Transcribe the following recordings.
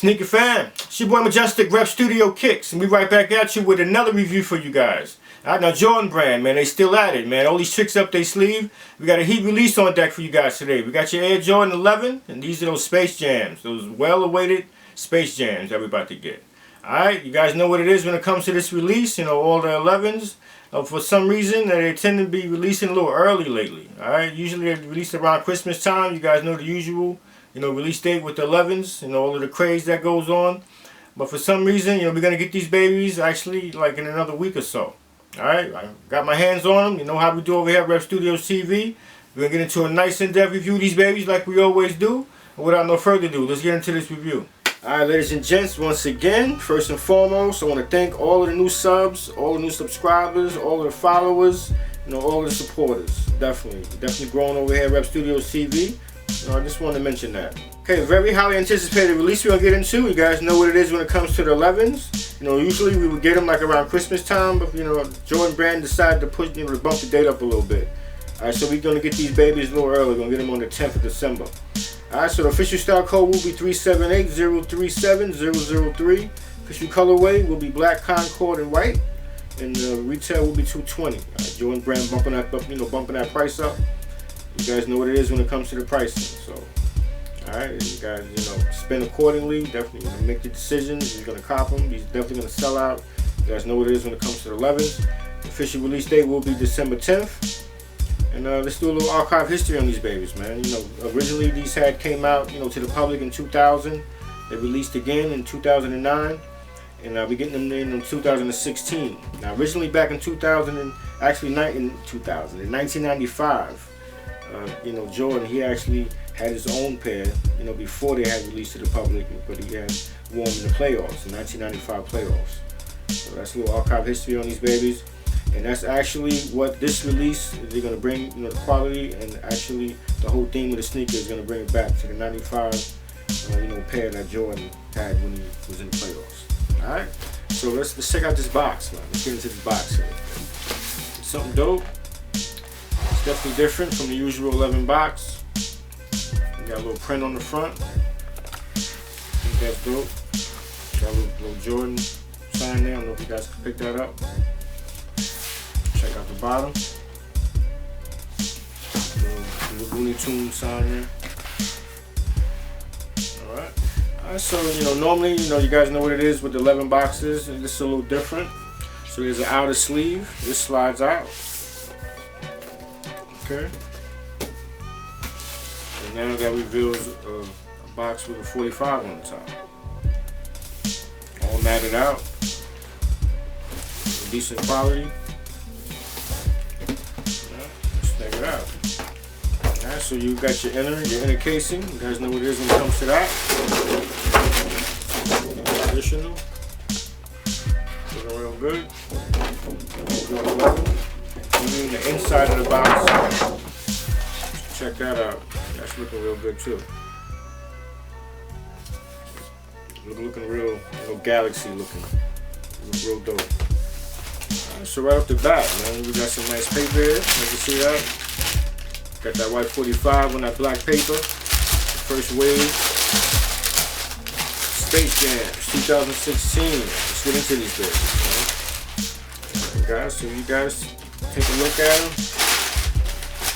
Sneaker fam, it's your boy Majestic Rep Studio Kicks, and we right back at you with another review for you guys. Alright, now Jordan Brand, man, they still at it, man. All these tricks up their sleeve. We got a heat release on deck for you guys today. We got your Air Jordan 11, and these are those Space Jams, those well-awaited Space Jams that we're about to get. Alright, you guys know what it is when it comes to this release. You know, all the 11s, for some reason, they tend to be releasing a little early lately. Alright, usually they release around Christmas time. You guys know the usual, release date with the 11s, all of the craze that goes on. But for some reason, we're going to get these babies actually like in another week or so. Alright, I got my hands on them. You know how we do over here at Rep Studios TV. We're going to get into a nice in-depth review of these babies like we always do. And without no further ado, let's get into this review. Alright, ladies and gents, once again, first and foremost, I want to thank all of the new subs, all the new subscribers, all of the followers, all of the supporters. Definitely growing over here at Rep Studios TV. I just wanted to mention that. Okay, very highly anticipated release we're going to get into. You guys know what it is when it comes to the 11s. Usually we would get them like around Christmas time, but Jordan Brand decided to push, to bump the date up a little bit. Alright, so we're going to get these babies a little early. We're going to get them on the 10th of December. Alright, so the official style code will be 378037-003. Official colorway will be black, Concord, and white. And retail will be $220. Alright, Jordan Brand bumping that price up. You guys know what it is when it comes to the pricing. So, alright, you guys, spend accordingly. Definitely make the decisions. You're gonna cop them. These definitely gonna sell out. You guys know what it is when it comes to the 11s. The official release date will be December 10th. And let's do a little archive history on these babies, man. Originally these came out, to the public in 2000. They released again in 2009, and we're getting them in 2016. Now, originally back in 1995. Jordan, he actually had his own pair, before they had released to the public, but he had worn in the playoffs, the 1995 playoffs. So that's a little archive history on these babies. And that's actually what this release, they're going to bring, the quality, and actually the whole theme of the sneaker is going to bring it back to the 95, pair that Jordan had when he was in the playoffs. Alright, so let's check out this box, man. Let's get into this box here. It's something dope. It's definitely different from the usual 11 box. We got a little print on the front. I think that's dope. Got a little Jordan sign there. I don't know if you guys can pick that up. Check out the bottom. Little Looney Tunes sign there. Alright. So, normally, you guys know what it is with the 11 boxes. And this is a little different. So there's an outer sleeve. This slides out. Okay. And now that reveals a box with a 45 on the top. All matted out. Decent quality. Let's check it out. Alright, so you got your inner casing. You guys know what it is when it comes to that. Additional. Looking real good. And the inside of the box. Check that out. That's looking real good too. Looking real galaxy looking. Real dope. So right off the bat, man, we got some nice paper here. You can see that. Got that white 45 on that black paper. First wave. Space Jams 2016. Let's get into these babies, man. Guys, so you guys take a look at them.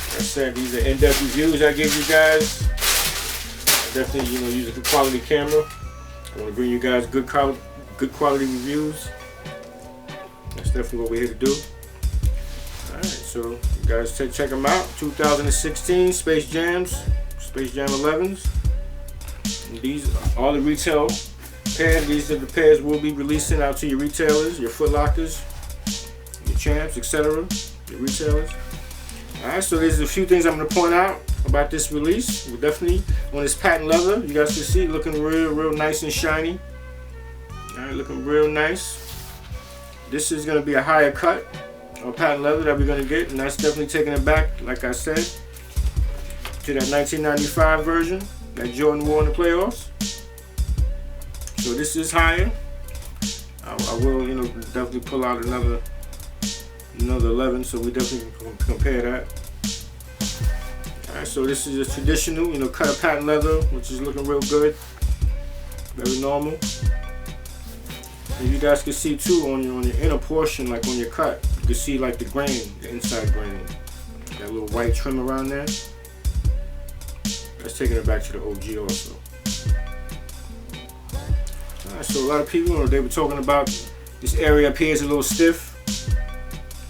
Like I said, these are in-depth reviews I give you guys. I definitely, use a good quality camera. I want to bring you guys good quality reviews. That's definitely what we're here to do. Alright, so you guys check them out. 2016 Space Jams, Space Jam 11s. And these are all the retail pairs. These are the pairs we'll be releasing out to your retailers, your Foot Lockers, your Champs, etc. Your retailers. Alright, so there's a few things I'm going to point out about this release. We're definitely on this patent leather. You guys can see looking real nice and shiny. Alright, looking real nice. This is going to be a higher cut of patent leather that we're going to get, and that's definitely taking it back, like I said, to that 1995 version that Jordan wore in the playoffs. So this is higher. I will, definitely pull out another 11, so we definitely can compare that. Alright, so this is a traditional, cut of patent leather, which is looking real good. Very normal. And you guys can see too on your inner portion, like on your cut, you can see like the grain, the inside grain. That little white trim around there. That's taking it back to the OG also. Alright, so a lot of people, they were talking about this area up here is a little stiff.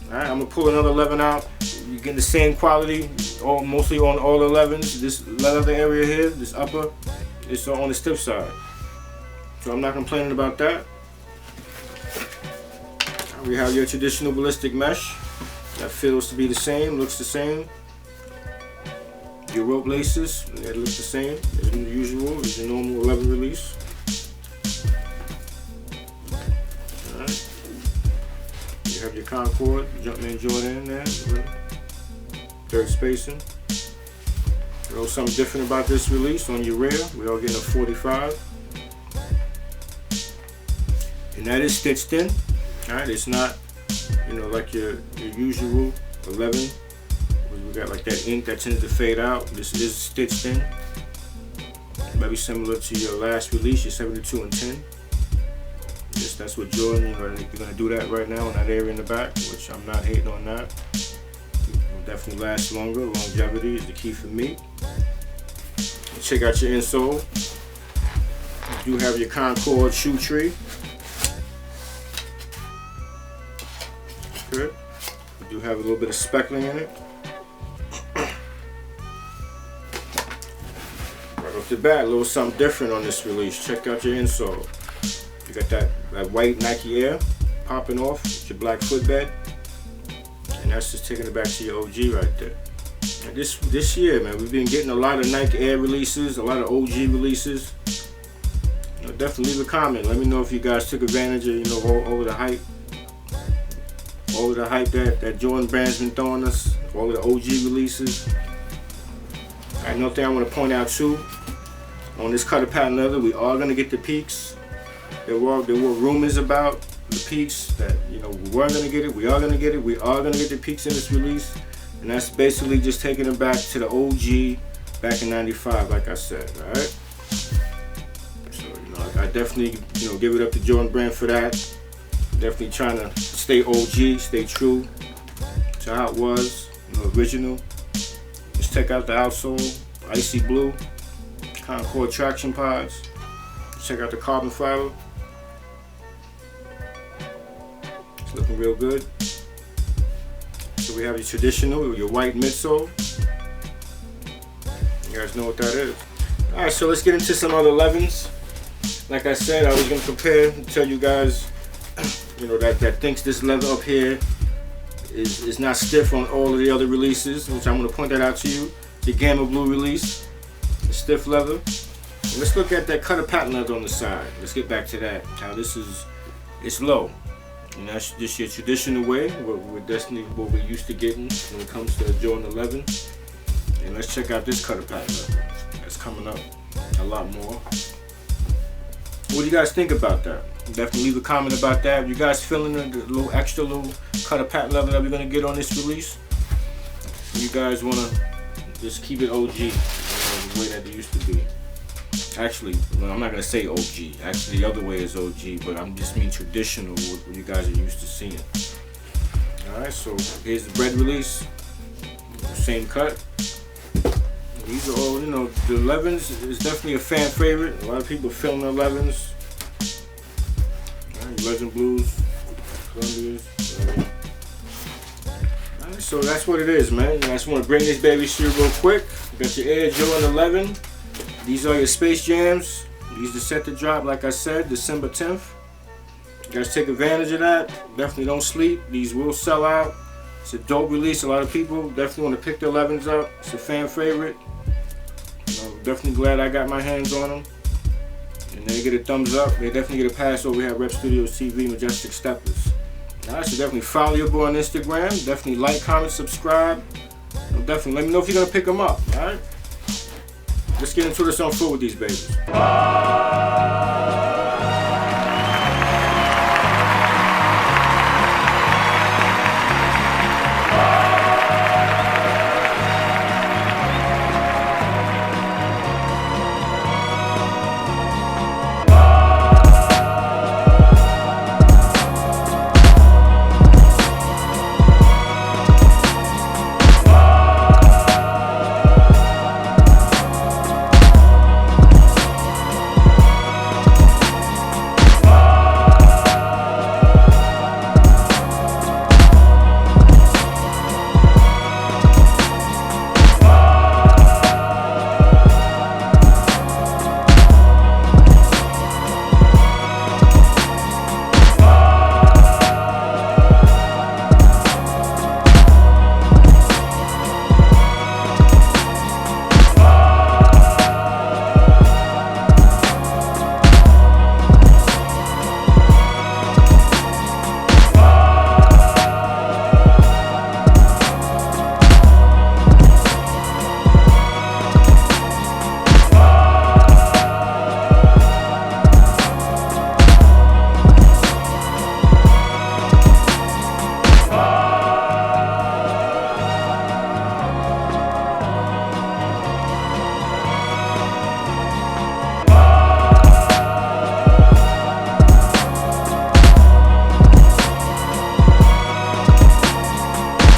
Alright, I'm gonna pull another 11 out. You get the same quality, mostly on all 11s. This leather area here, this upper, it's on the stiff side. So I'm not complaining about that. We have your traditional ballistic mesh. That feels to be the same, looks the same. Your rope laces, they look the same as usual, as your normal 11 release. Alright. You have your Concord, Jumpman Jordan there, third spacing. You know something different about this release on your rear, we are getting a 45. And that is stitched in. Alright, it's not, like your usual 11. We got like that ink that tends to fade out. This is stitched in. Maybe similar to your last release, your 72 and 10. Yes, that's what Jordan, you're gonna do that right now in that area in the back, which I'm not hating on that. It'll definitely last longer. Longevity is the key for me. Check out your insole. You do have your Concord shoe tree. Good. We do have a little bit of speckling in it. Right off the bat, a little something different on this release. Check out your insole. You got that white Nike Air popping off with your black footbed. And that's just taking it back to your OG right there. And this year, man, we've been getting a lot of Nike Air releases, a lot of OG releases. Definitely leave a comment. Let me know if you guys took advantage of, all of the hype. All of the hype that Jordan Brand's been throwing us, all of the OG releases. Alright, another thing I want to point out too, on this cutter pattern leather, we are going to get the peaks. There were rumors about the peaks that, we weren't going to get it, we are going to get it, we are going to get the peaks in this release. And that's basically just taking it back to the OG back in 95, like I said, alright? So, I definitely, give it up to Jordan Brand for that. Definitely trying to stay OG, stay true to how it was, original. Let's check out the outsole, icy blue, Concord traction pods. Check out the carbon fiber. It's looking real good. So we have your traditional, your white midsole. You guys know what that is. Alright, so let's get into some other 11s. Like I said, I was going to compare and tell you guys that thinks this leather up here is not stiff on all of the other releases, which I'm going to point that out to you. The Gamma Blue release, the stiff leather. And let's look at that cutter pattern leather on the side. Let's get back to that. How it's low. And that's just your traditional way. We're definitely what we're used to getting when it comes to Jordan 11. And let's check out this cutter pattern leather. That's coming up a lot more. What do you guys think about that? Definitely leave a comment about that. If you guys feeling the little extra cutter pattern leather that we're gonna get on this release, you guys wanna just keep it OG, the way that it used to be. Actually, I'm not gonna say OG. Actually, the other way is OG, but I'm just mean traditional, what you guys are used to seeing. All right, so here's the bread release, same cut. These are all, the 11s is definitely a fan favorite. A lot of people feeling the 11s. Legend Blues, Columbias. Alright, so that's what it is, man. I just want to bring this baby to you real quick. You got your Air Jordan 11. These are your Space Jams. These are set to drop, like I said, December 10th. You guys take advantage of that. Definitely don't sleep. These will sell out. It's a dope release. A lot of people definitely want to pick the 11s up. It's a fan favorite. Definitely glad I got my hands on them. And they get a thumbs up. They definitely get a pass over here at Rep Studios TV, Majestic Steppers. Alright, so definitely follow your boy on Instagram. Definitely like, comment, subscribe. Definitely let me know if you're going to pick them up. Alright? Let's get into this on foot with these babies.